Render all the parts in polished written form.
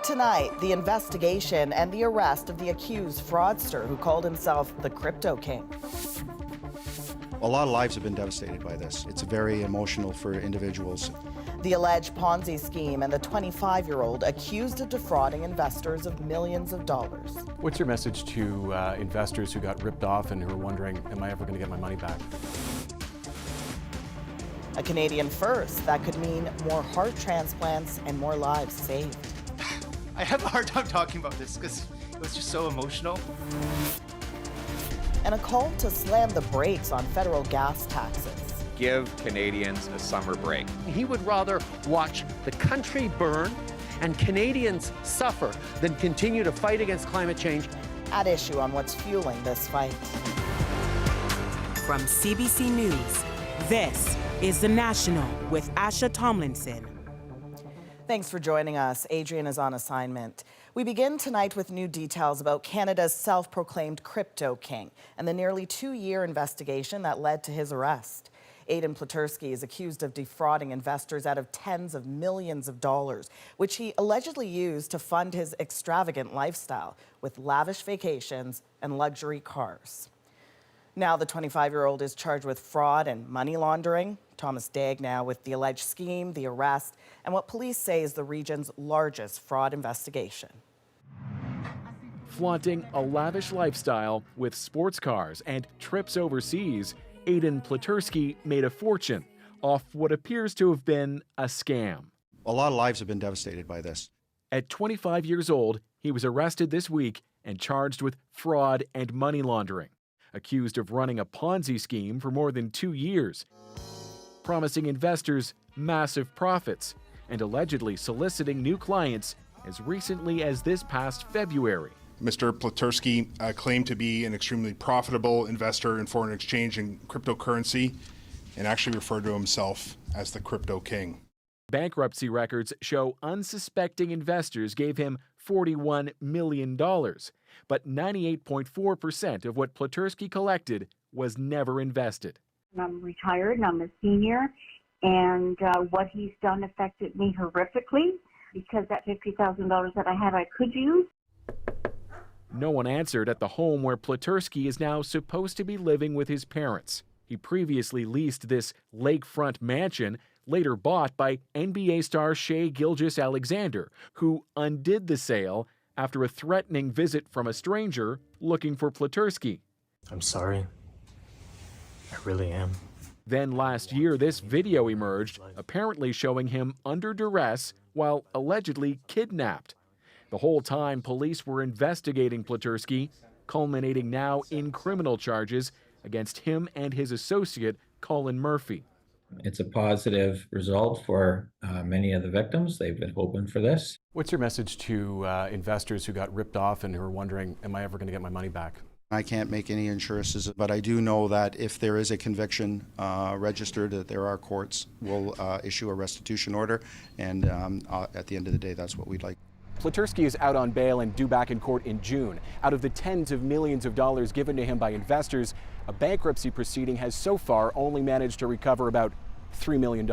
Tonight, the investigation and the arrest of the accused fraudster who called himself the Crypto King. A lot of lives have been devastated by this. It's very emotional for individuals. The alleged Ponzi scheme and the 25-year-old accused of defrauding investors of millions of dollars. What's your message to investors who got ripped off and who are wondering, am I ever going to get my money back? A Canadian first that could mean more heart transplants and more lives saved. I have a hard time talking about this because it was just so emotional. And a call to slam the brakes on federal gas taxes. Give Canadians a summer break. He would rather watch the country burn and Canadians suffer than continue to fight against climate change. At issue on what's fueling this fight. From CBC News, this is The National with Asha Tomlinson. Thanks for joining us. Adrian is on assignment. We begin tonight with new details about Canada's self-proclaimed Crypto King and the nearly 2-year investigation that led to his arrest. Aiden Pleterski is accused of defrauding investors out of tens of millions of dollars, which he allegedly used to fund his extravagant lifestyle with lavish vacations and luxury cars. Now the 25-year-old is charged with fraud and money laundering. Thomas Dagg now with the alleged scheme, the arrest, and what police say is the region's largest fraud investigation. Flaunting a lavish lifestyle with sports cars and trips overseas, Aiden Pleterski made a fortune off what appears to have been a scam. A lot of lives have been devastated by this. At 25 years old, he was arrested this week and charged with fraud and money laundering, accused of running a Ponzi scheme for more than 2 years, promising investors massive profits, and allegedly soliciting new clients as recently as this past February. Mr. Pleterski claimed to be an extremely profitable investor in foreign exchange and cryptocurrency and actually referred to himself as the Crypto King. Bankruptcy records show unsuspecting investors gave him $41 million, but 98.4% of what Pleterski collected was never invested. I'm retired and I'm a senior, and what he's done affected me horrifically because that $50,000 that I had I could use. No one answered at the home where Pleterski is now supposed to be living with his parents. He previously leased this lakefront mansion, later bought by NBA star Shai Gilgeous-Alexander, who undid the sale after a threatening visit from a stranger looking for Pleterski. I'm sorry. I really am. Then last year, this video emerged, apparently showing him under duress while allegedly kidnapped. The whole time, police were investigating Pleterski, culminating now in criminal charges against him and his associate, Colin Murphy. It's a positive result for many of the victims. They've been hoping for this. What's your message to investors who got ripped off and who are wondering, am I ever going to get my money back? I can't make any assurances, but I do know that if there is a conviction registered, that there are courts will issue a restitution order, and at the end of the day, that's what we'd like. Pleterski is out on bail and due back in court in June. Out of the tens of millions of dollars given to him by investors, a bankruptcy proceeding has so far only managed to recover about $3 million.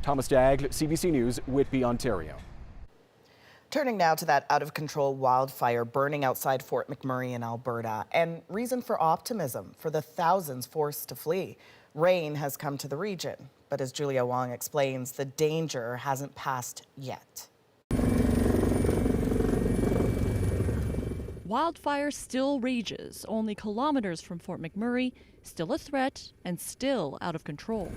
Thomas Dagg, CBC News, Whitby, Ontario. Turning now to that out-of-control wildfire burning outside Fort McMurray in Alberta, and reason for optimism for the thousands forced to flee. Rain has come to the region, but as Julia Wong explains, the danger hasn't passed yet. Wildfire still rages, only kilometers from Fort McMurray, still a threat and still out of control.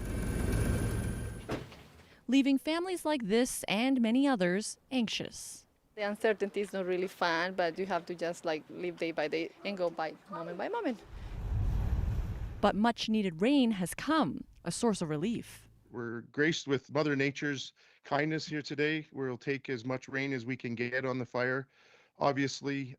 Leaving families like this and many others anxious. The uncertainty is not really fun, but you have to just live day by day and go by moment. But much needed rain has come, a source of relief. We're graced with Mother Nature's kindness here today. We'll take as much rain as we can get on the fire. Obviously,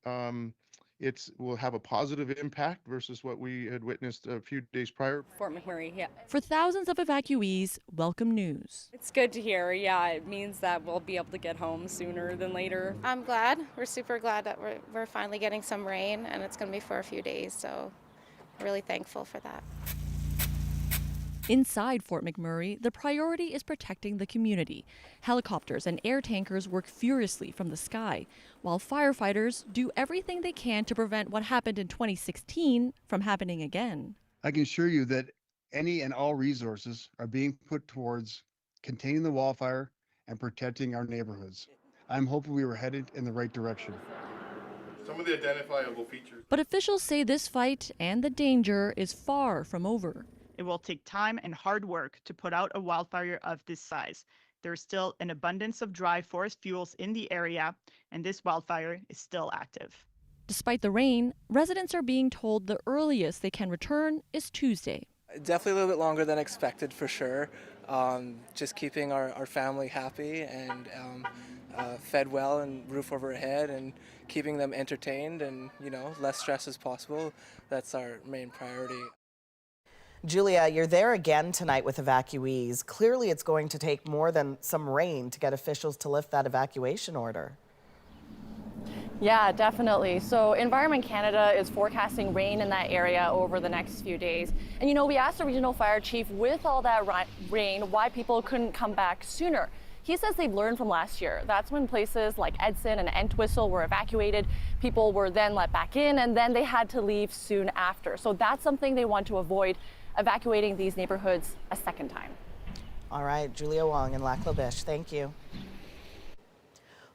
it will have a positive impact versus what we had witnessed a few days prior. Fort McMurray, yeah. For thousands of evacuees, welcome news. It's good to hear. Yeah, it means that we'll be able to get home sooner than later. I'm glad. We're super glad that we're finally getting some rain, and it's going to be for a few days, so really thankful for that. Inside Fort McMurray, the priority is protecting the community. Helicopters and air tankers work furiously from the sky, while firefighters do everything they can to prevent what happened in 2016 from happening again. I can assure you that any and all resources are being put towards containing the wildfire and protecting our neighborhoods. I'm hoping we were headed in the right direction. Some of the identifiable features. But officials say this fight and the danger is far from over. It will take time and hard work to put out a wildfire of this size. There's still an abundance of dry forest fuels in the area, and this wildfire is still active. Despite the rain, residents are being told the earliest they can return is Tuesday. Definitely a little bit longer than expected, for sure. Just keeping our family happy and fed well and roof over our head and keeping them entertained and, less stress as possible. That's our main priority. Julia, you're there again tonight with evacuees. Clearly, it's going to take more than some rain to get officials to lift that evacuation order. Yeah, definitely. So Environment Canada is forecasting rain in that area over the next few days. And we asked the regional fire chief, with all that rain, why people couldn't come back sooner. He says they've learned from last year. That's when places like Edson and Entwistle were evacuated. People were then let back in, and then they had to leave soon after. So that's something they want to avoid, evacuating these neighborhoods a second time. All right, Julia Wong in Lac La Biche, thank you.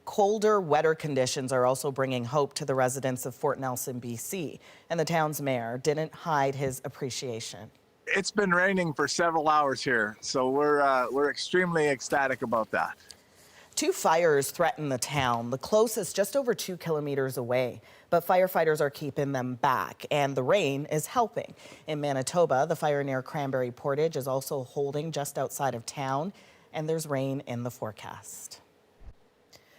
Colder, wetter conditions are also bringing hope to the residents of Fort Nelson, BC, and the town's mayor didn't hide his appreciation. It's been raining for several hours here, so we're extremely ecstatic about that. 2 fires threaten the town, the closest just over 2 kilometers away. But firefighters are keeping them back, and the rain is helping. In Manitoba, the fire near Cranberry Portage is also holding just outside of town, and there's rain in the forecast.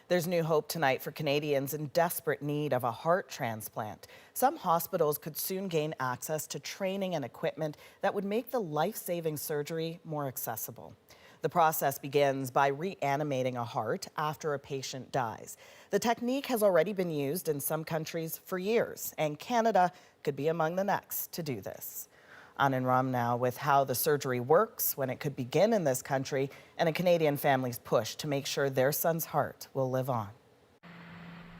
There's new hope tonight for Canadians in desperate need of a heart transplant. Some hospitals could soon gain access to training and equipment that would make the life-saving surgery more accessible. The process begins by reanimating a heart after a patient dies. The technique has already been used in some countries for years, and Canada could be among the next to do this. Anand Ram now with how the surgery works, when it could begin in this country, and a Canadian family's push to make sure their son's heart will live on.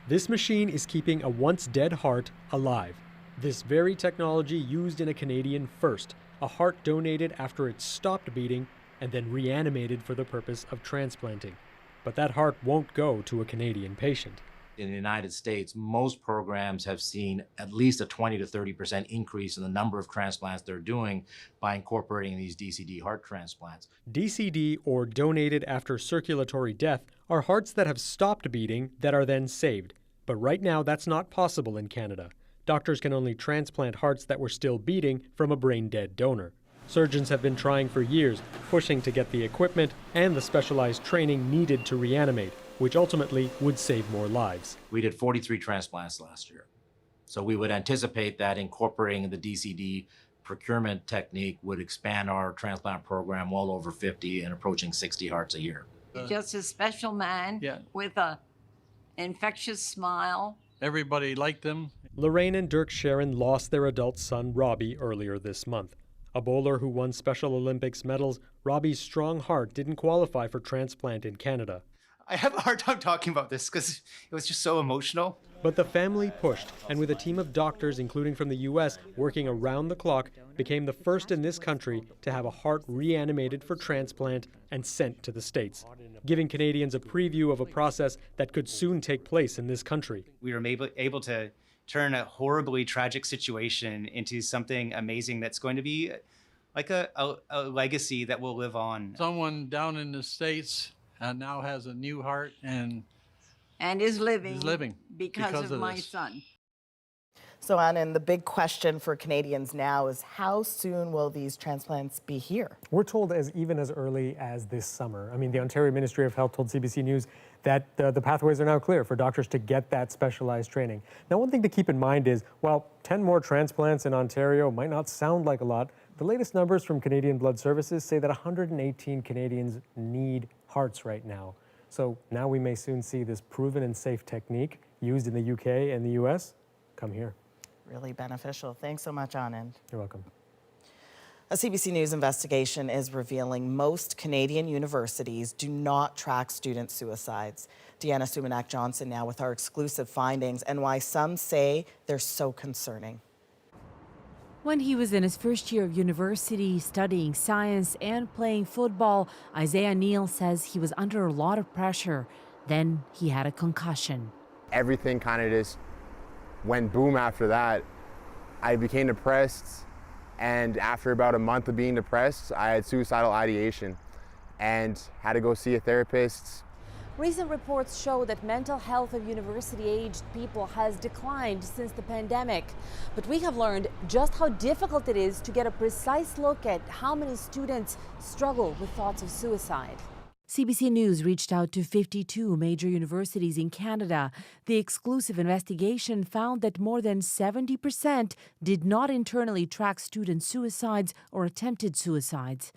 This machine is keeping a once-dead heart alive. This very technology used in a Canadian first, a heart donated after it stopped beating and then reanimated for the purpose of transplanting. But that heart won't go to a Canadian patient. In the United States, most programs have seen at least a 20 to 30% increase in the number of transplants they're doing by incorporating these DCD heart transplants. DCD, or donated after circulatory death, are hearts that have stopped beating that are then saved. But right now, that's not possible in Canada. Doctors can only transplant hearts that were still beating from a brain-dead donor. Surgeons have been trying for years, pushing to get the equipment and the specialized training needed to reanimate, which ultimately would save more lives. We did 43 transplants last year. So we would anticipate that incorporating the DCD procurement technique would expand our transplant program well over 50 and approaching 60 hearts a year. Just a special man with a infectious smile. Everybody liked them. Lorraine and Dirk Sharon lost their adult son, Robbie, earlier this month. A bowler who won Special Olympics medals, Robbie's strong heart didn't qualify for transplant in Canada. I have a hard time talking about this because it was just so emotional. But the family pushed, and with a team of doctors, including from the U.S., working around the clock, became the first in this country to have a heart reanimated for transplant and sent to the States, giving Canadians a preview of a process that could soon take place in this country. We were able to turn a horribly tragic situation into something amazing that's going to be like a legacy that will live on. Someone down in the States now has a new heart and is living, because of my this. son. So, Anand, the big question for Canadians now is how soon will these transplants be here? We're told even as early as this summer. I mean, the Ontario Ministry of Health told CBC News that the pathways are now clear for doctors to get that specialized training. Now, one thing to keep in mind is, while 10 more transplants in Ontario might not sound like a lot, the latest numbers from Canadian Blood Services say that 118 Canadians need hearts right now. So now we may soon see this proven and safe technique used in the UK and the US come here. Really beneficial. Thanks so much, Anand. You're welcome. A CBC News investigation is revealing most Canadian universities do not track student suicides. Deanna Sumanak-Johnson now with our exclusive findings and why some say they're so concerning. When he was in his first year of university, studying science and playing football, Isaiah Neal says he was under a lot of pressure. Then he had a concussion. Everything kind of just went boom after that. I became depressed, and after about a month of being depressed, I had suicidal ideation and had to go see a therapist. Recent reports show that mental health of university-aged people has declined since the pandemic. But we have learned just how difficult it is to get a precise look at how many students struggle with thoughts of suicide. CBC News reached out to 52 major universities in Canada. The exclusive investigation found that more than 70% did not internally track student suicides or attempted suicides.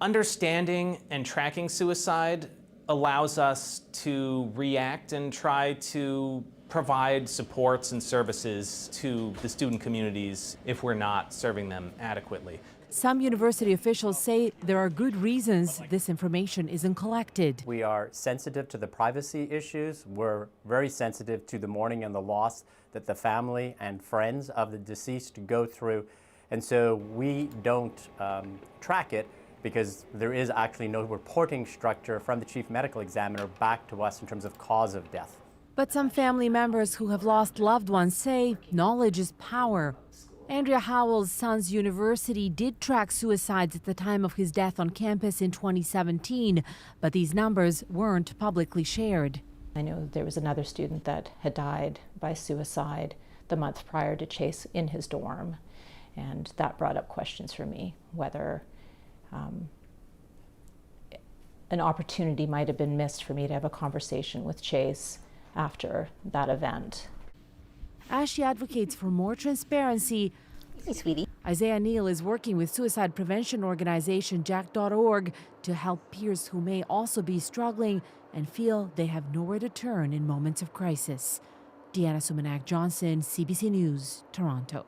Understanding and tracking suicide allows us to react and try to provide supports and services to the student communities if we're not serving them adequately. Some university officials say there are good reasons this information isn't collected. We are sensitive to the privacy issues. We're very sensitive to the mourning and the loss that the family and friends of the deceased go through. And so we don't track it because there is actually no reporting structure from the chief medical examiner back to us in terms of cause of death. But some family members who have lost loved ones say knowledge is power. Andrea Howell's son's university did track suicides at the time of his death on campus in 2017, but these numbers weren't publicly shared. I know there was another student that had died by suicide the month prior to Chase in his dorm, and that brought up questions for me whether an opportunity might have been missed for me to have a conversation with Chase after that event. As she advocates for more transparency, hey, sweetie. Isaiah Neal is working with suicide prevention organization Jack.org to help peers who may also be struggling and feel they have nowhere to turn in moments of crisis. Deanna Sumanak-Johnson, CBC News, Toronto.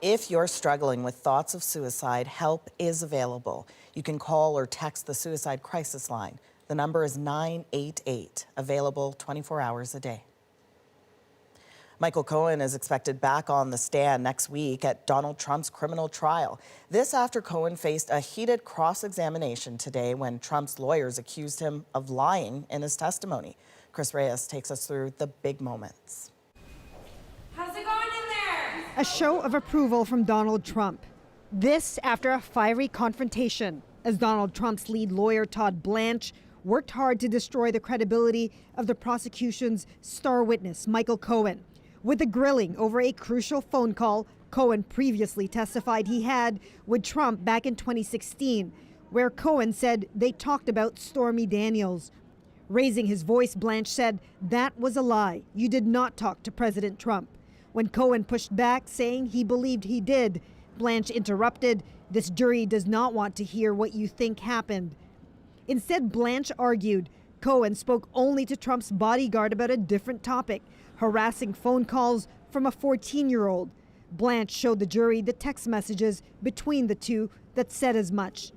If you're struggling with thoughts of suicide, help is available. You can call or text the Suicide Crisis Line. The number is 988, available 24 hours a day. Michael Cohen is expected back on the stand next week at Donald Trump's criminal trial. This after Cohen faced a heated cross-examination today when Trump's lawyers accused him of lying in his testimony. Chris Reyes takes us through the big moments. How's it going in there? A show of approval from Donald Trump. This after a fiery confrontation as Donald Trump's lead lawyer, Todd Blanche, worked hard to destroy the credibility of the prosecution's star witness, Michael Cohen. With a grilling over a crucial phone call Cohen previously testified he had with Trump back in 2016, where Cohen said they talked about Stormy Daniels. Raising his voice, Blanche said, "That was a lie. You did not talk to President Trump." When Cohen pushed back, saying he believed he did, Blanche interrupted, "This jury does not want to hear what you think happened." Instead, Blanche argued Cohen spoke only to Trump's bodyguard about a different topic, harassing phone calls from a 14-year-old. Blanche showed the jury the text messages between the two that said as much.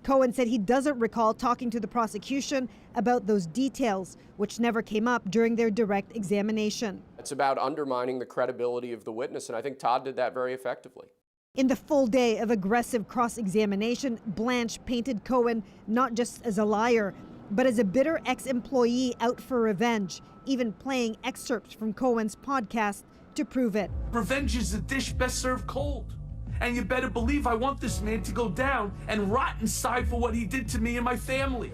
Cohen said he doesn't recall talking to the prosecution about those details, which never came up during their direct examination. It's about undermining the credibility of the witness, and I think Todd did that very effectively. In the full day of aggressive cross-examination, Blanche painted Cohen not just as a liar, but as a bitter ex-employee out for revenge, even playing excerpts from Cohen's podcast to prove it. Revenge is a dish best served cold. And you better believe I want this man to go down and rot inside for what he did to me and my family.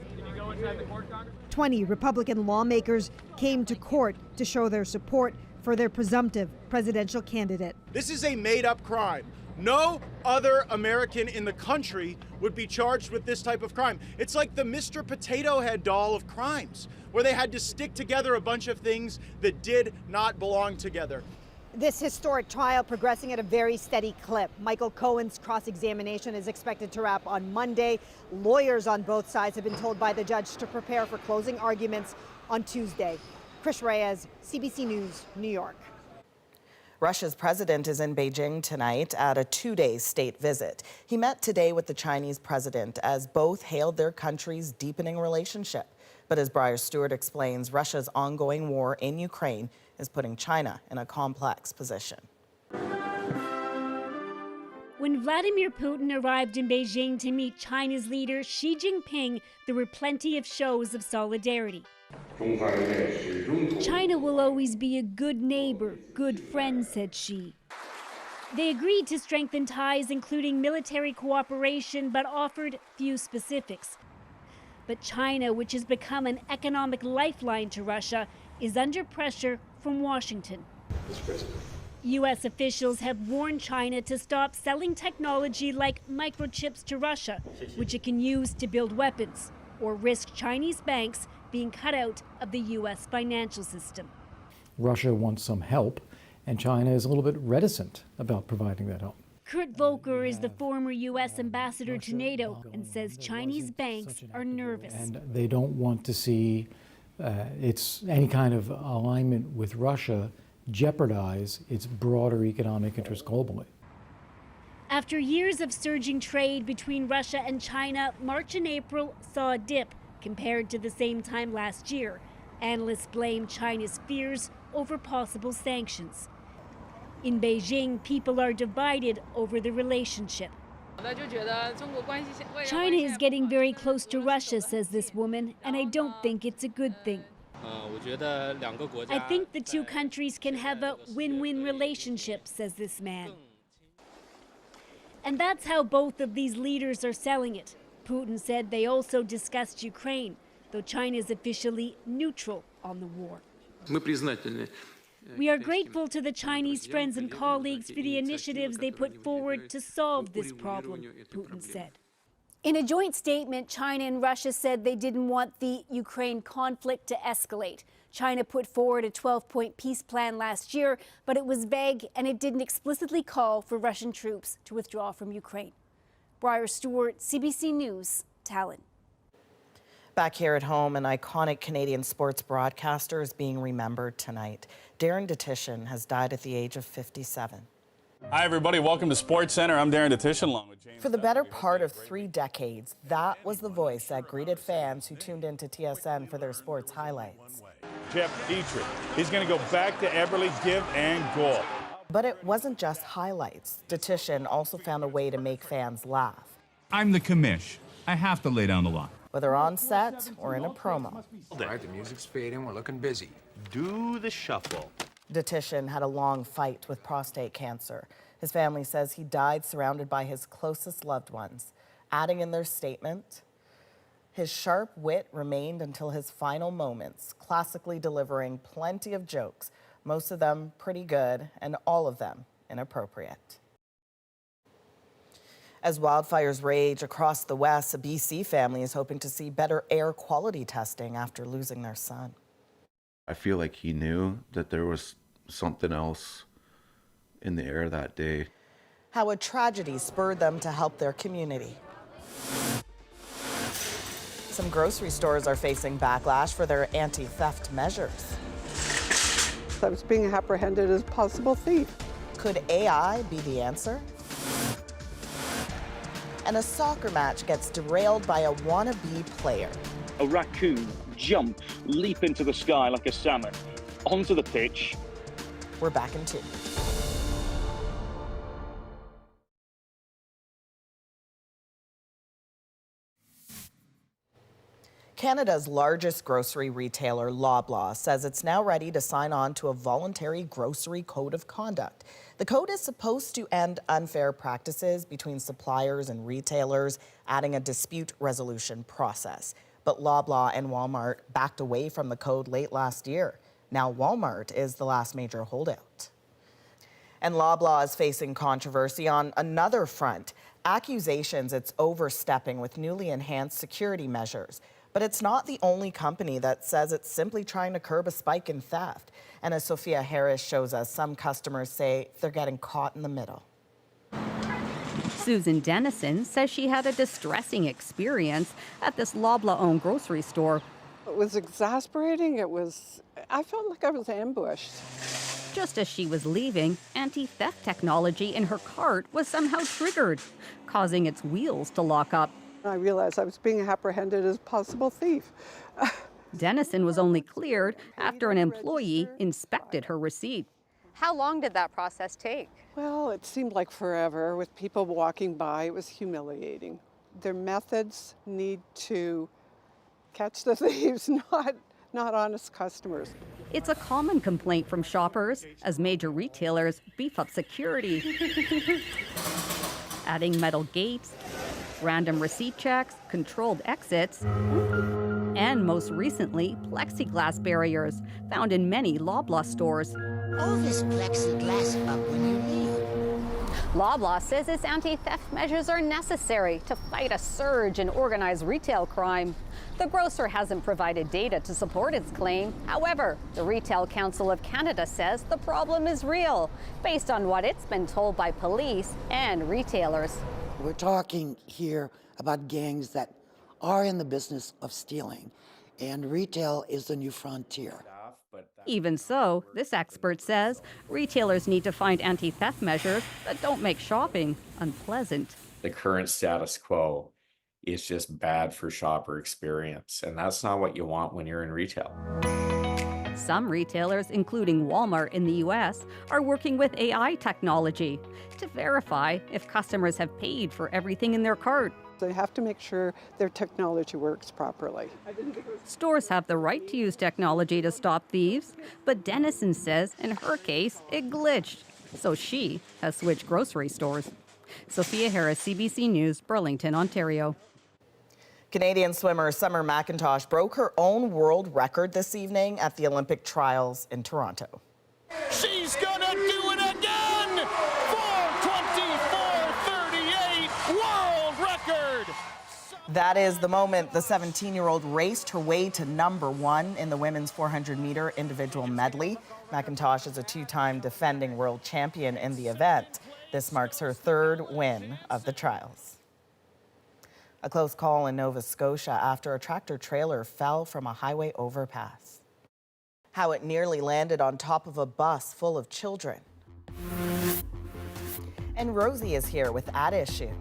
20 Republican lawmakers came to court to show their support for their presumptive presidential candidate. This is a made-up crime. No other American in the country would be charged with this type of crime. It's like the Mr. Potato Head doll of crimes, where they had to stick together a bunch of things that did not belong together. This historic trial progressing at a very steady clip. Michael Cohen's cross-examination is expected to wrap on Monday. Lawyers on both sides have been told by the judge to prepare for closing arguments on Tuesday. Chris Reyes, CBC News, New York. Russia's president is in Beijing tonight at a 2-day state visit. He met today with the Chinese president as both hailed their countries' deepening relationship. But as Briar Stewart explains, Russia's ongoing war in Ukraine is putting China in a complex position. When Vladimir Putin arrived in Beijing to meet China's leader Xi Jinping, there were plenty of shows of solidarity. China will always be a good neighbor, good friend, said Xi. They agreed to strengthen ties, including military cooperation, but offered few specifics. But China, which has become an economic lifeline to Russia, is under pressure from Washington. U.S. officials have warned China to stop selling technology like microchips to Russia, which it can use to build weapons, or risk Chinese banks being cut out of the U.S. financial system. Russia wants some help, and China is a little bit reticent about providing that help. Kurt Volker is the former U.S. ambassador to NATO and says Chinese banks are nervous. And they don't want to see any kind of alignment with Russia jeopardize its broader economic interests globally. After years of surging trade between Russia and China, March and April saw a dip compared to the same time last year. Analysts blame China's fears over possible sanctions. In Beijing, people are divided over the relationship. China is getting very close to Russia, says this woman, and I don't think it's a good thing. I think the two countries can have a win-win relationship, says this man. And that's how both of these leaders are selling it. Putin said they also discussed Ukraine, though China is officially neutral on the war. We are grateful to the Chinese friends and colleagues for the initiatives they put forward to solve this problem, Putin said. In a joint statement, China and Russia said they didn't want the Ukraine conflict to escalate. China put forward a 12-point peace plan last year, but it was vague and it didn't explicitly call for Russian troops to withdraw from Ukraine. Briar Stewart, CBC News, Tallinn. Back here at home, an iconic Canadian sports broadcaster is being remembered tonight. Darren Dutchyshen has died at the age of 57. Hi, everybody. Welcome to Sports Center. I'm Darren Dutchyshen, along with James. For the better part of 3 decades, that was the voice that greeted fans who tuned into TSN for their sports highlights. Jeff Dietrich. He's going to go back to Eberle, give and goal. But it wasn't just highlights. Dutchyshen also found a way to make fans laugh. I'm the commish. I have to lay down the law. Whether on set or in a promo. All right, the music's fading. We're looking busy. Do the shuffle. Dutchyshen had a long fight with prostate cancer. His family says he died surrounded by his closest loved ones. Adding in their statement, his sharp wit remained until his final moments, classically delivering plenty of jokes, most of them pretty good and all of them inappropriate. As wildfires rage across the West, a BC family is hoping to see better air quality testing after losing their son. I feel like he knew that there was something else in the air that day. How a tragedy spurred them to help their community. Some grocery stores are facing backlash for their anti-theft measures. I was being apprehended as possible thief. Could AI be the answer? And a soccer match gets derailed by a wannabe player. A raccoon jump, leap into the sky like a salmon, onto the pitch. We're back in 2. Canada's largest grocery retailer, Loblaws, says it's now ready to sign on to a voluntary grocery code of conduct. The code is supposed to end unfair practices between suppliers and retailers, adding a dispute resolution process. But Loblaws and Walmart backed away from the code late last year. Now Walmart is the last major holdout. And Loblaws is facing controversy on another front, accusations it's overstepping with newly enhanced security measures. But it's not the only company that says it's simply trying to curb a spike in theft. And as Sophia Harris shows us, some customers say they're getting caught in the middle. Susan Dennison says she had a distressing experience at this Loblaws-owned grocery store. It was exasperating. I felt like I was ambushed. Just as she was leaving, anti-theft technology in her cart was somehow triggered, causing its wheels to lock up. I realized I was being apprehended as a possible thief. Dennison was only cleared after an employee inspected her receipt. How long did that process take? Well, it seemed like forever with people walking by. It was humiliating. Their methods need to catch the thieves, not honest customers. It's a common complaint from shoppers as major retailers beef up security, adding metal gates, random receipt checks, controlled exits, and most recently, plexiglass barriers found in many Loblaws stores. All this plexiglass up when you leave. Loblaws says its anti-theft measures are necessary to fight a surge in organized retail crime. The grocer hasn't provided data to support its claim. However, the Retail Council of Canada says the problem is real, based on what it's been told by police and retailers. We're talking here about gangs that are in the business of stealing, and retail is the new frontier. Even so, this expert says retailers need to find anti-theft measures that don't make shopping unpleasant. The current status quo is just bad for shopper experience, and that's not what you want when you're in retail. Some retailers, including Walmart in the U.S., are working with AI technology to verify if customers have paid for everything in their cart. They have to make sure their technology works properly. Stores have the right to use technology to stop thieves, but Dennison says in her case, it glitched. So she has switched grocery stores. Sophia Harris, CBC News, Burlington, Ontario. Canadian swimmer Summer McIntosh broke her own world record this evening at the Olympic trials in Toronto. She's gonna do it again! 4:24:38 world record! That is the moment the 17-year-old raced her way to #1 in the women's 400-meter individual medley. McIntosh is a two-time defending world champion in the event. This marks her third win of the trials. A close call in Nova Scotia after a tractor-trailer fell from a highway overpass. How it nearly landed on top of a bus full of children. And Rosie is here with At Issue.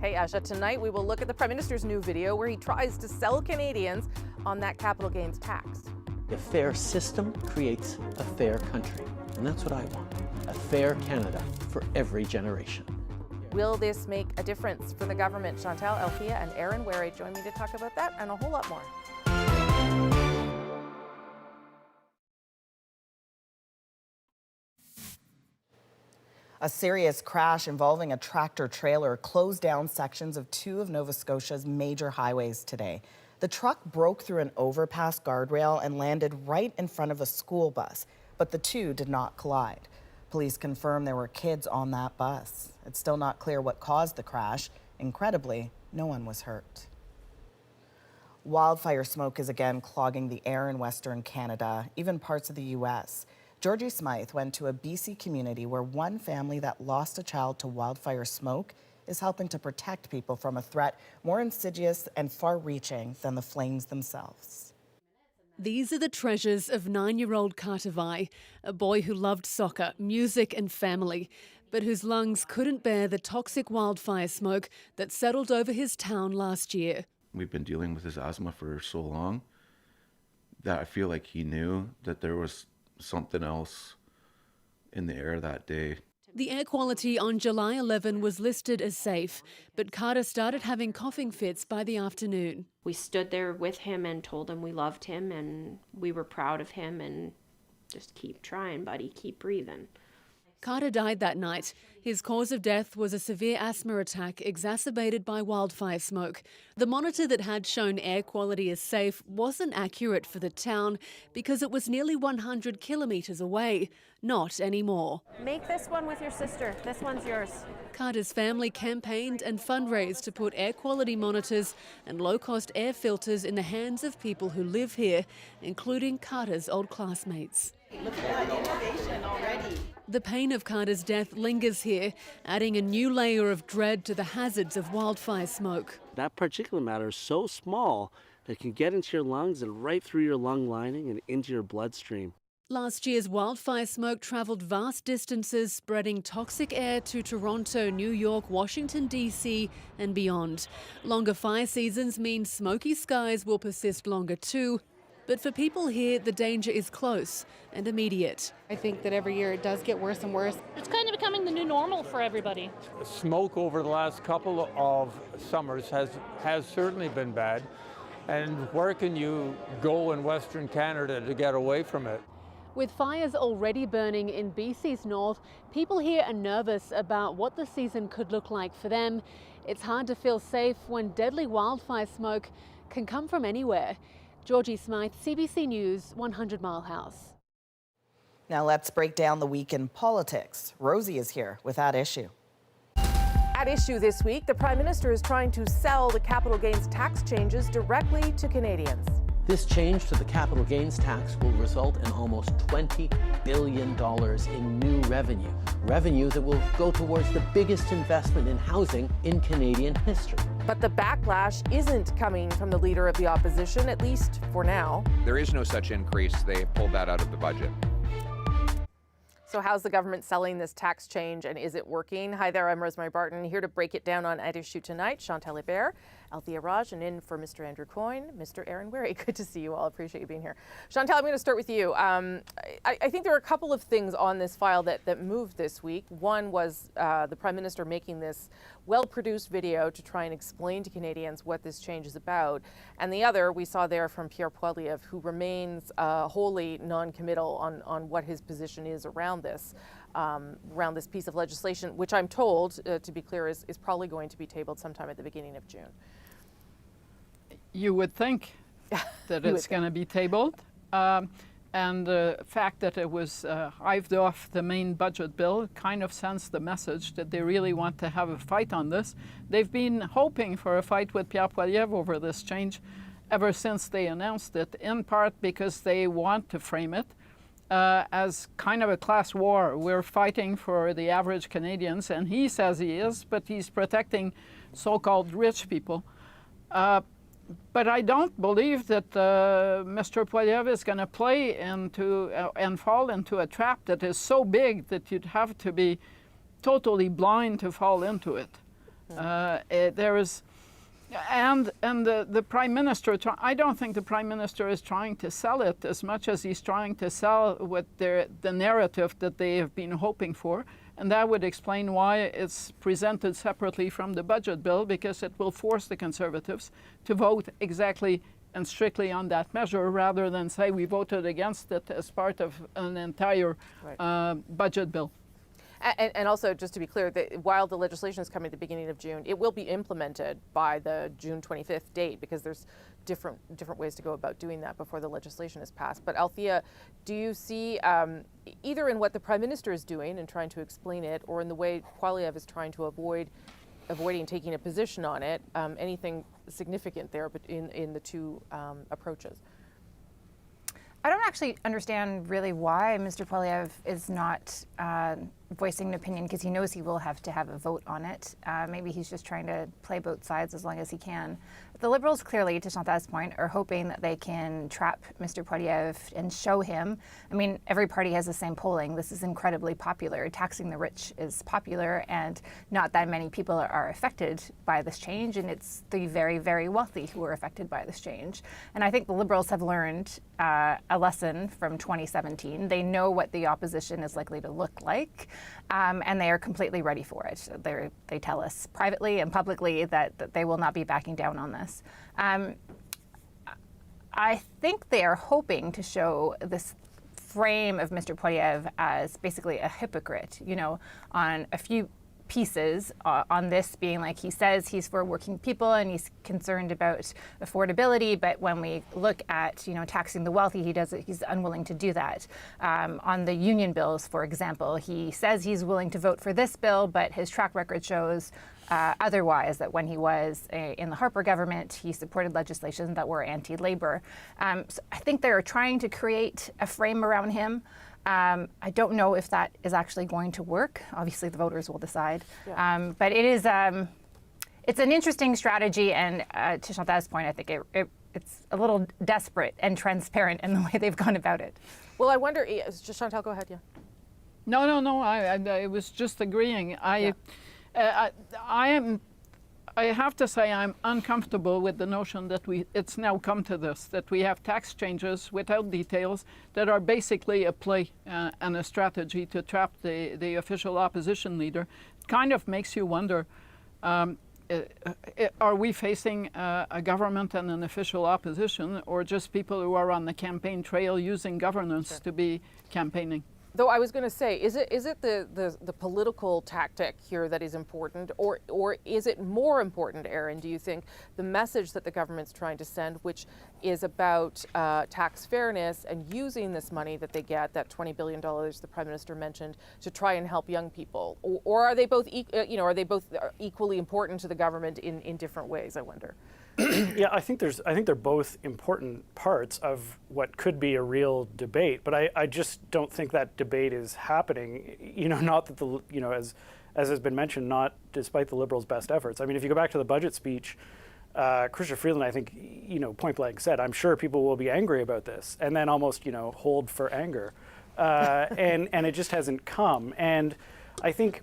Hey, Asha, tonight we will look at the Prime Minister's new video where he tries to sell Canadians on that capital gains tax. A fair system creates a fair country, and that's what I want. A fair Canada for every generation. Will this make a difference for the government? Chantal, Althea, and Aaron Wary join me to talk about that and a whole lot more. A serious crash involving a tractor-trailer closed down sections of two of Nova Scotia's major highways today. The truck broke through an overpass guardrail and landed right in front of a school bus, but the two did not collide. Police confirm there were kids on that bus. It's still not clear what caused the crash. Incredibly, no one was hurt. Wildfire smoke is again clogging the air in Western Canada, even parts of the U.S. Georgie Smythe went to a BC community where one family that lost a child to wildfire smoke is helping to protect people from a threat more insidious and far-reaching than the flames themselves. These are the treasures of 9-year-old Carter Vi, a boy who loved soccer, music and family, but whose lungs couldn't bear the toxic wildfire smoke that settled over his town last year. We've been dealing with his asthma for so long that I feel like he knew that there was something else in the air that day. The air quality on July 11 was listed as safe, but Carter started having coughing fits by the afternoon. We stood there with him and told him we loved him and we were proud of him and just keep trying, buddy, keep breathing. Carter died that night. His cause of death was a severe asthma attack exacerbated by wildfire smoke. The monitor that had shown air quality as safe wasn't accurate for the town because it was nearly 100 kilometres away. Not anymore. Make this one with your sister. This one's yours. Carter's family campaigned and fundraised to put air quality monitors and low-cost air filters in the hands of people who live here, including Carter's old classmates. Look at that innovation already. The pain of Carter's death lingers here, adding a new layer of dread to the hazards of wildfire smoke. That particulate matter is so small that it can get into your lungs and right through your lung lining and into your bloodstream. Last year's wildfire smoke travelled vast distances, spreading toxic air to Toronto, New York, Washington, D.C. and beyond. Longer fire seasons mean smoky skies will persist longer too. But for people here, the danger is close and immediate. I think that every year it does get worse and worse. It's kind of becoming the new normal for everybody. Smoke over the last couple of summers has certainly been bad. And where can you go in Western Canada to get away from it? With fires already burning in BC's north, people here are nervous about what the season could look like for them. It's hard to feel safe when deadly wildfire smoke can come from anywhere. Georgie Smythe, CBC News, 100 Mile House. Now let's break down the week in politics. Rosie is here with that issue. At issue this week, the Prime Minister is trying to sell the capital gains tax changes directly to Canadians. This change to the capital gains tax will result in almost $20 billion in new revenue. Revenue that will go towards the biggest investment in housing in Canadian history. But the backlash isn't coming from the Leader of the Opposition, at least for now. There is no such increase. They pulled that out of the budget. So how's the government selling this tax change, and is it working? Hi there, I'm Rosemary Barton, here to break it down on At Issue tonight. Chantal Hébert, Althea Raj, and in for Mr. Andrew Cohen, Mr. Aaron Weary. Good to see you all. Appreciate you being here. Chantal, I'm going to start with you. I think there are a couple of things on this file that moved this week. One was the Prime Minister making this well-produced video to try and explain to Canadians what this change is about. And the other we saw there from Pierre Poilievre, who remains wholly non-committal on what his position is around this piece of legislation, which I'm told, to be clear, is probably going to be tabled sometime at the beginning of June. You would think that it's going to be tabled. And the fact that it was hived off the main budget bill kind of sends the message that they really want to have a fight on this. They've been hoping for a fight with Pierre Poilievre over this change ever since they announced it, in part because they want to frame it as kind of a class war. We're fighting for the average Canadians, and he says he is, but he's protecting so-called rich people. But I don't believe that Mr. Poilievre is going to play into and fall into a trap that is so big that you'd have to be totally blind to fall into it. There is, and the Prime Minister. I don't think the Prime Minister is trying to sell it as much as he's trying to sell what the narrative that they have been hoping for. And that would explain why it's presented separately from the budget bill, because it will force the Conservatives to vote exactly and strictly on that measure, rather than say we voted against it as part of an entire budget bill. And also, just to be clear, that while the legislation is coming at the beginning of June, it will be implemented by the June 25th date, because there's different ways to go about doing that before the legislation is passed. But Althea, do you see either in what the Prime Minister is doing and trying to explain it, or in the way Poilievre is trying to avoiding taking a position on it, anything significant there in the two approaches? I don't actually understand really why Mr. Poilievre is not voicing an opinion, because he knows he will have to have a vote on it. Maybe he's just trying to play both sides as long as he can. The Liberals, clearly, to Chantal's point, are hoping that they can trap Mr. Poilievre and show him. I mean, every party has the same polling. This is incredibly popular. Taxing the rich is popular, and not that many people are affected by this change, and it's the very, very wealthy who are affected by this change. And I think the Liberals have learned a lesson from 2017. They know what the opposition is likely to look like, and they are completely ready for it. They tell us privately and publicly that they will not be backing down on this. I think they are hoping to show this frame of Mr. Poilievre as basically a hypocrite, on a few pieces, on this being like, he says he's for working people and he's concerned about affordability, but when we look at taxing the wealthy, he's unwilling to do that. On the union bills, for example, he says he's willing to vote for this bill, but his track record shows otherwise, that when he was in the Harper government, he supported legislation that were anti-labor. So I think they're trying to create a frame around him. I don't know if that is actually going to work. Obviously, the voters will decide. Yeah. But it is, it's an interesting strategy, and to Chantal's point, I think it a little desperate and transparent in the way they've gone about it. Well, I wonder, just Chantal, go ahead, yeah. No. I was just agreeing. I have to say I'm uncomfortable with the notion that it's now come to this, that we have tax changes without details that are basically a play and a strategy to trap the official opposition leader. It kind of makes you wonder, are we facing a government and an official opposition, or just people who are on the campaign trail using governance to be campaigning? Though I was going to say, is it the political tactic here that is important, or is it more important, Aaron, do you think, the message that the government's trying to send, which is about tax fairness and using this money that they get, that $20 billion the Prime Minister mentioned, to try and help young people? Or are they both, equally important to the government in different ways, I wonder? Yeah, I think they're both important parts of what could be a real debate, but I just don't think that debate is happening. Not that as has been mentioned, not despite the Liberals' best efforts. I mean, if you go back to the budget speech, Chrystia Freeland, I think, point blank said, "I'm sure people will be angry about this," and then almost, hold for anger, and it just hasn't come. And I think,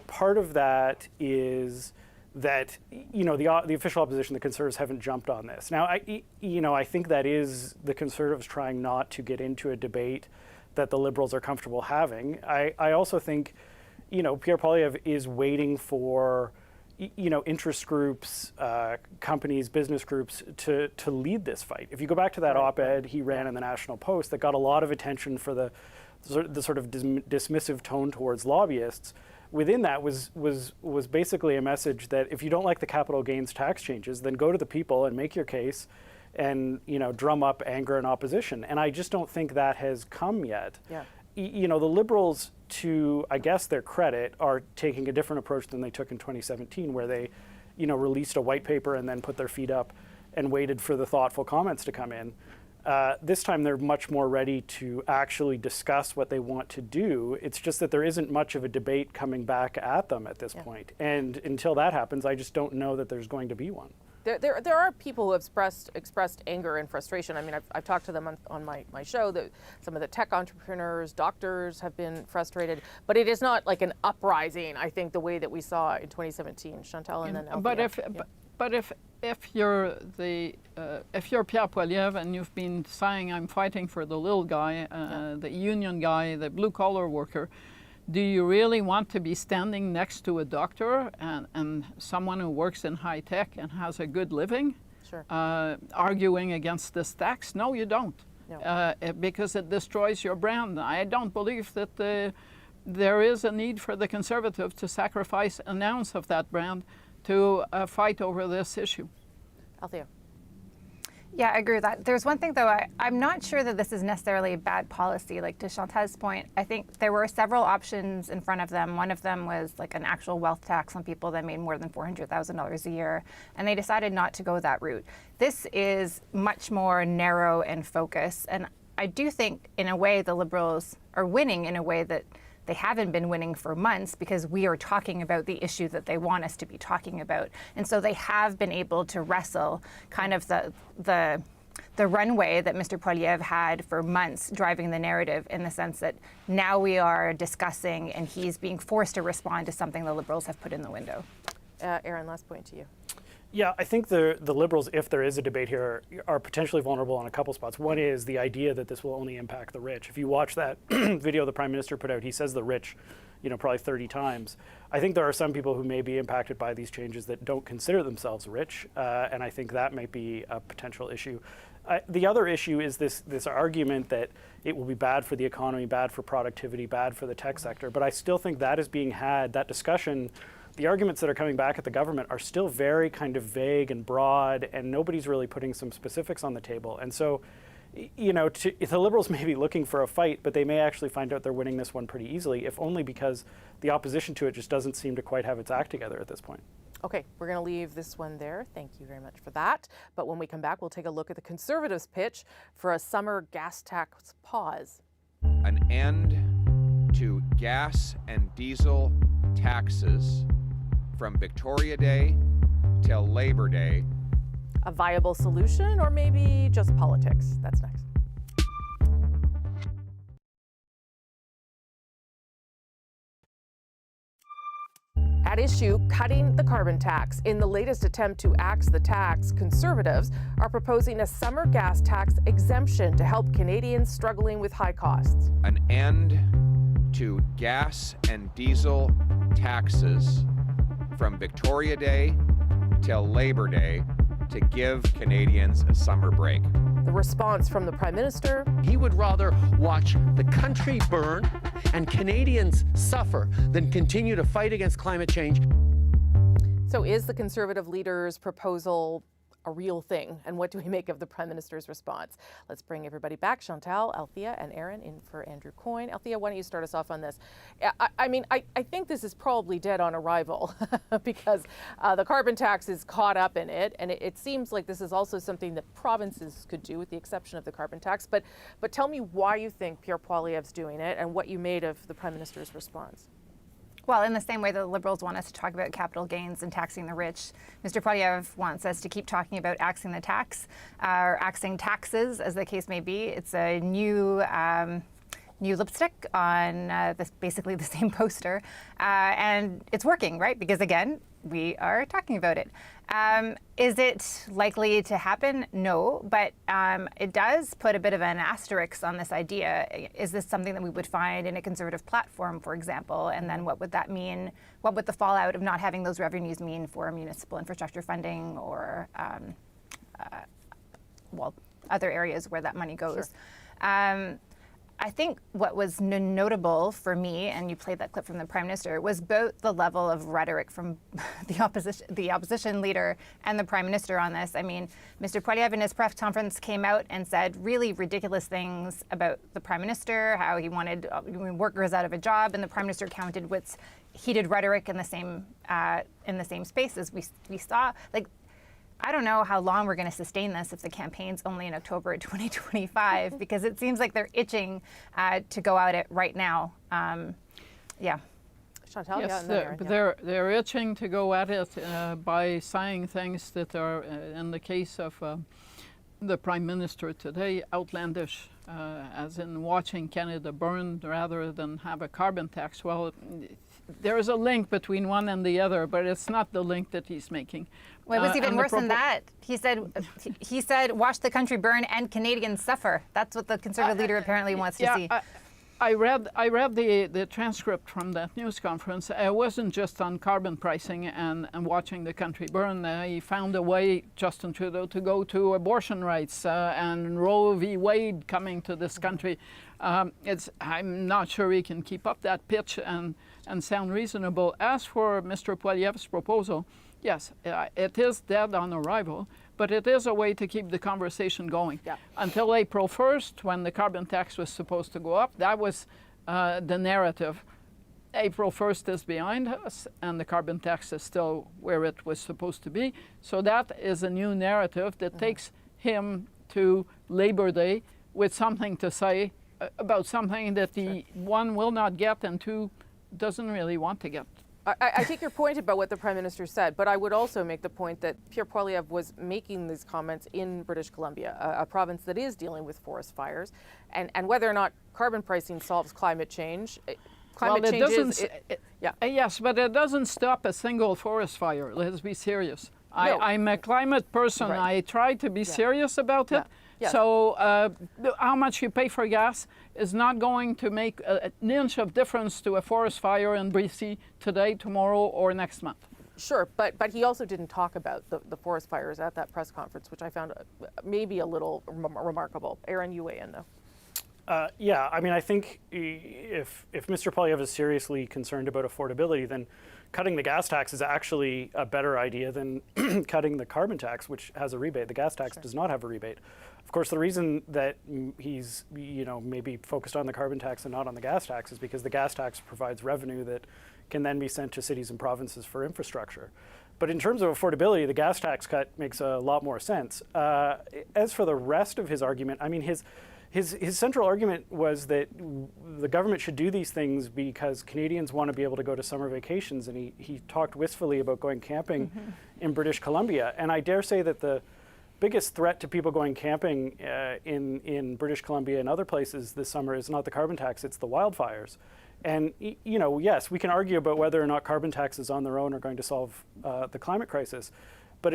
part of that is that the official opposition, the Conservatives, haven't jumped on this. Now, I think that is the Conservatives trying not to get into a debate that the Liberals are comfortable having. I also think, Pierre Poilievre is waiting for, interest groups, companies, business groups to lead this fight. If you go back to that op-ed he ran in the National Post that got a lot of attention for the sort of dismissive tone towards lobbyists, within that was basically a message that if you don't like the capital gains tax changes, then go to the people and make your case and, drum up anger and opposition. And I just don't think that has come yet. Yeah. The Liberals, to, I guess, their credit, are taking a different approach than they took in 2017, where they, released a white paper and then put their feet up and waited for the thoughtful comments to come in. This time they're much more ready to actually discuss what they want to do. It's just that there isn't much of a debate coming back at them at this point. And until that happens, I just don't know that there's going to be one. There are people who have expressed anger and frustration. I mean, I've talked to them on my show. That some of the tech entrepreneurs, doctors have been frustrated, but it is not like an uprising, I think, the way that we saw in 2017. Chantal, and then Althea. But if you're Pierre Poilievre and you've been saying I'm fighting for the little guy, the union guy, the blue collar worker, do you really want to be standing next to a doctor and someone who works in high tech and has a good living, arguing against this tax? No, you don't, because it destroys your brand. I don't believe that there is a need for the Conservative to sacrifice an ounce of that brand to fight over this issue. Althea. Yeah, I agree with that. There's one thing, though, I'm not sure that this is necessarily a bad policy. Like, to Chantal's point, I think there were several options in front of them. One of them was like an actual wealth tax on people that made more than $400,000 a year, and they decided not to go that route. This is much more narrow and focused, and I do think, in a way, the Liberals are winning in a way that they haven't been winning for months, because we are talking about the issue that they want us to be talking about. And so they have been able to wrestle kind of the runway that Mr. Poilievre had for months driving the narrative, in the sense that now we are discussing and he's being forced to respond to something the Liberals have put in the window. Aaron, last point to you. Yeah, I think the Liberals, if there is a debate here, are potentially vulnerable on a couple spots. One is the idea that this will only impact the rich. If you watch that video the Prime Minister put out, he says the rich, probably 30 times. I think there are some people who may be impacted by these changes that don't consider themselves rich, and I think that might be a potential issue. The other issue is this argument that it will be bad for the economy, bad for productivity, bad for the tech sector. But I still think that is being had, that discussion. The arguments that are coming back at the government are still very kind of vague and broad, and nobody's really putting some specifics on the table. And so, the Liberals may be looking for a fight, but they may actually find out they're winning this one pretty easily, if only because the opposition to it just doesn't seem to quite have its act together at this point. Okay, we're going to leave this one there. Thank you very much for that. But when we come back, we'll take a look at the Conservatives' pitch for a summer gas tax pause. An end to gas and diesel taxes from Victoria Day till Labor Day. A viable solution, or maybe just politics? That's next. At issue, cutting the carbon tax. In the latest attempt to axe the tax, Conservatives are proposing a summer gas tax exemption to help Canadians struggling with high costs. An end to gas and diesel taxes from Victoria Day till Labor Day to give Canadians a summer break. The response from the Prime Minister: He would rather watch the country burn and Canadians suffer than continue to fight against climate change. So is the Conservative leader's proposal a real thing? And what do we make of the Prime Minister's response? Let's bring everybody back. Chantal, Althea, and Aaron in for Andrew Cohen. Althea, why don't you start us off on this? I think this is probably dead on arrival because the carbon tax is caught up in it, and it seems like this is also something that provinces could do, with the exception of the carbon tax. But tell me why you think Pierre Poilievre's doing it and what you made of the Prime Minister's response. Well, in the same way that the Liberals want us to talk about capital gains and taxing the rich, Mr. Poilievre wants us to keep talking about axing the tax, or axing taxes, as the case may be. It's a new lipstick on basically the same poster, and it's working, right? Because again, we are talking about it. Is it likely to happen? No, but it does put a bit of an asterisk on this idea. Is this something that we would find in a Conservative platform, for example? And then what would that mean? What would the fallout of not having those revenues mean for municipal infrastructure funding, or other areas where that money goes? Sure. I think what was notable for me, and you played that clip from the Prime Minister, was both the level of rhetoric from the opposition leader and the Prime Minister on this. I mean, Mr. Poilievre in his press conference came out and said really ridiculous things about the Prime Minister, how he wanted workers out of a job, and the Prime Minister counted with heated rhetoric in the same space as we saw. Like, I don't know how long we're going to sustain this if the campaign's only in October 2025, because it seems like they're itching to go at it right now. Yeah. Chantal, yes, yeah, they're itching to go at it by saying things that are, in the case of the Prime Minister today, outlandish, as in watching Canada burn rather than have a carbon tax. Well, there is a link between one and the other, but it's not the link that he's making. Well, it was even worse than that. He said, watch the country burn and Canadians suffer. That's what the Conservative leader apparently wants to see. I read the transcript from that news conference. It wasn't just on carbon pricing and watching the country burn. He found a way, Justin Trudeau, to go to abortion rights and Roe v. Wade coming to this country. I'm not sure he can keep up that pitch and sound reasonable. As for Mr. Poilievre's proposal, yes, it is dead on arrival, but it is a way to keep the conversation going. Yeah. Until April 1st, when the carbon tax was supposed to go up, that was the narrative. April 1st is behind us, and the carbon tax is still where it was supposed to be. So that is a new narrative that takes him to Labor Day with something to say about something that the one will not get and two doesn't really want to get. I take your point about what the Prime Minister said, but I would also make the point that Pierre Poilievre was making these comments in British Columbia, a province that is dealing with forest fires, and whether or not carbon pricing solves climate change. Yes, but it doesn't stop a single forest fire. Let's be serious. No. I'm a climate person. Right. I try to be serious about it. Yeah. So how much you pay for gas is not going to make an inch of difference to a forest fire in BC today, tomorrow, or next month. Sure, but he also didn't talk about the forest fires at that press conference, which I found maybe a little remarkable. Aaron, you weigh in, though. Yeah, I mean, I think if Mr. Poilievre is seriously concerned about affordability, then cutting the gas tax is actually a better idea than cutting the carbon tax, which has a rebate. The gas tax does not have a rebate. Of course, the reason that he's maybe focused on the carbon tax and not on the gas tax is because the gas tax provides revenue that can then be sent to cities and provinces for infrastructure. But in terms of affordability, the gas tax cut makes a lot more sense. As for the rest of his argument, I mean, his central argument was that the government should do these things because Canadians want to be able to go to summer vacations, and he talked wistfully about going camping in British Columbia. And I dare say that biggest threat to people going camping in British Columbia and other places this summer is not the carbon tax, it's the wildfires. And, you know, yes, we can argue about whether or not carbon taxes on their own are going to solve the climate crisis. But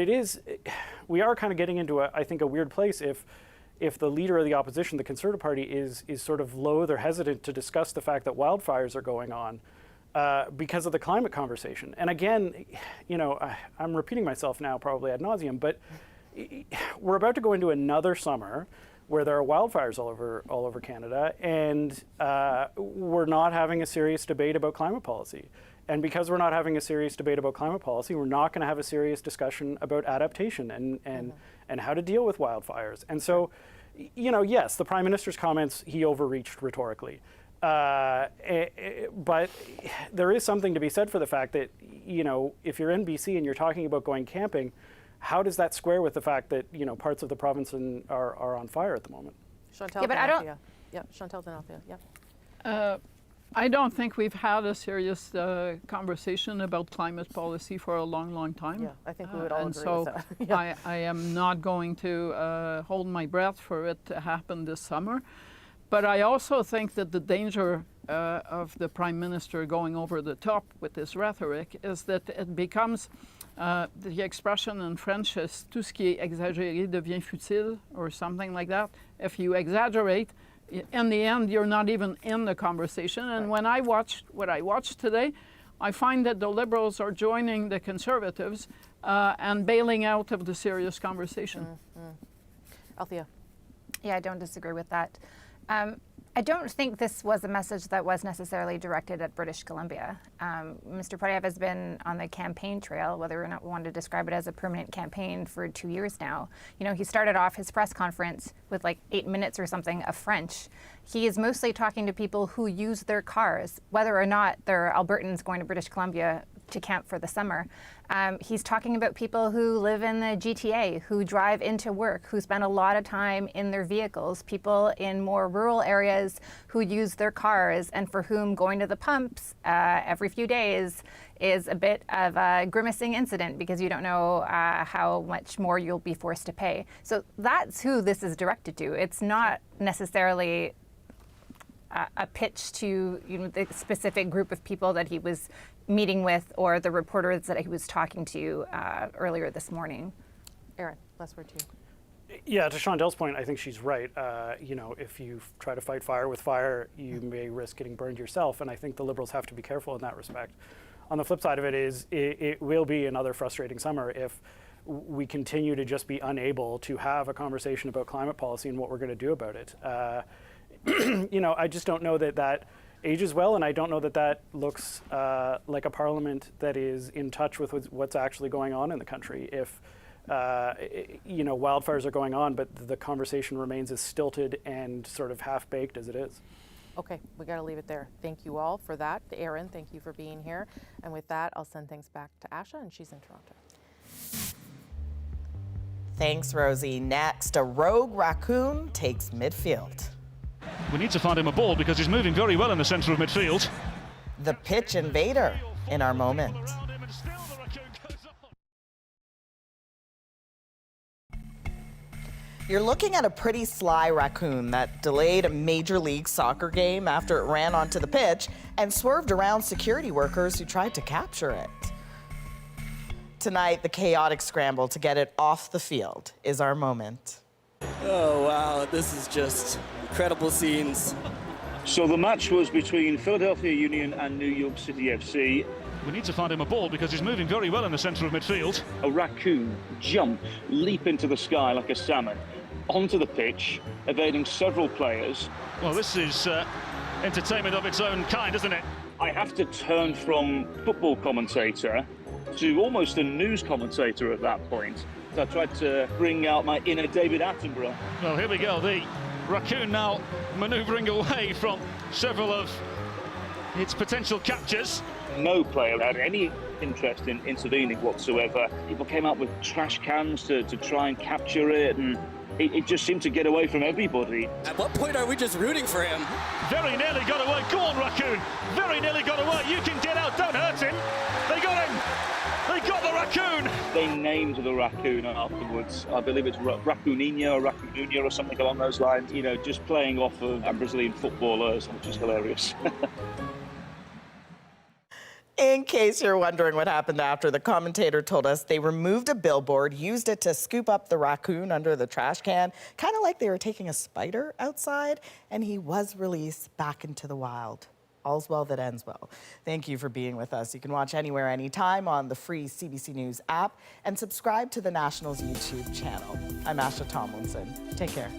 we are kind of getting into, I think, a weird place if the leader of the opposition, the Conservative Party, is sort of loath or hesitant to discuss the fact that wildfires are going on because of the climate conversation. And again, you know, I'm repeating myself now probably ad nauseum, but we're about to go into another summer where there are wildfires all over Canada, and we're not having a serious debate about climate policy. And because we're not having a serious debate about climate policy, we're not going to have a serious discussion about adaptation and how to deal with wildfires. And so, you know, yes, the Prime Minister's comments, he overreached rhetorically. But there is something to be said for the fact that, you know, if you're NBC and you're talking about going camping, how does that square with the fact that, you know, parts of the province are on fire at the moment? Chantal, yeah, but I don't. Yeah, Chantal Denalthea. Yeah. I don't think we've had a serious conversation about climate policy for a long, long time. Yeah, I think we would all and agree so with that. Yeah. I am not going to hold my breath for it to happen this summer. But I also think that the danger of the Prime Minister going over the top with this rhetoric is that it becomes, the expression in French is tout ce qui est exagéré devient futile, or something like that. If you exaggerate, in the end, you're not even in the conversation. And when I watched what I watched today, I find that the Liberals are joining the Conservatives and bailing out of the serious conversation. Althea. Yeah, I don't disagree with that. I don't think this was a message that was necessarily directed at British Columbia. Mr. Poilievre has been on the campaign trail, whether or not we want to describe it as a permanent campaign, for 2 years now. You know, he started off his press conference with like 8 minutes or something of French. He is mostly talking to people who use their cars, whether or not they're Albertans going to British Columbia to camp for the summer. He's talking about people who live in the GTA, who drive into work, who spend a lot of time in their vehicles, people in more rural areas who use their cars and for whom going to the pumps every few days is a bit of a grimacing incident because you don't know how much more you'll be forced to pay. So that's who this is directed to. It's not necessarily a pitch to, you know, the specific group of people that he was meeting with or the reporters that he was talking to earlier this morning. Aaron, last word to you. Yeah, to Chandel's point, I think she's right. You know, if you try to fight fire with fire, you may risk getting burned yourself, and I think the Liberals have to be careful in that respect. On the flip side of it is, it will be another frustrating summer if we continue to just be unable to have a conversation about climate policy and what we're going to do about it. You know, I just don't know that ages well, and I don't know that looks like a parliament that is in touch with what's actually going on in the country. If you know, wildfires are going on, but the conversation remains as stilted and sort of half-baked as it is. Okay, we got to leave it there. Thank you all for that. Aaron, thank you for being here. And with that, I'll send things back to Asha, and she's in Toronto. Thanks, Rosie. Next, a rogue raccoon takes midfield. We need to find him a ball because he's moving very well in the centre of midfield. The pitch invader in our moment. You're looking at a pretty sly raccoon that delayed a Major League Soccer game after it ran onto the pitch and swerved around security workers who tried to capture it. Tonight, the chaotic scramble to get it off the field is our moment. Oh, wow, this is just incredible scenes. So the match was between Philadelphia Union and New York City FC. We need to find him a ball because he's moving very well in the centre of midfield. A raccoon jump, leap into the sky like a salmon, onto the pitch, evading several players. Well, this is entertainment of its own kind, isn't it? I have to turn from football commentator to almost a news commentator at that point. So I tried to bring out my inner David Attenborough. Well, here we go. The raccoon now manoeuvring away from several of its potential captures. No player had any interest in intervening whatsoever. People came up with trash cans to try and capture it, and it just seemed to get away from everybody. At what point are we just rooting for him? Very nearly got away. Go on, Raccoon. Very nearly got away. You can get out. Don't hurt him. They got him. They got the Raccoon. They named the Raccoon afterwards. I believe it's Raccoonino or Raccoonino or something along those lines. You know, just playing off of Brazilian footballers, which is hilarious. In case you're wondering what happened after, the commentator told us they removed a billboard, used it to scoop up the raccoon under the trash can, kind of like they were taking a spider outside, and he was released back into the wild. All's well that ends well. Thank you for being with us. You can watch anywhere, anytime on the free CBC News app and subscribe to the National's YouTube channel. I'm Asha Tomlinson. Take care.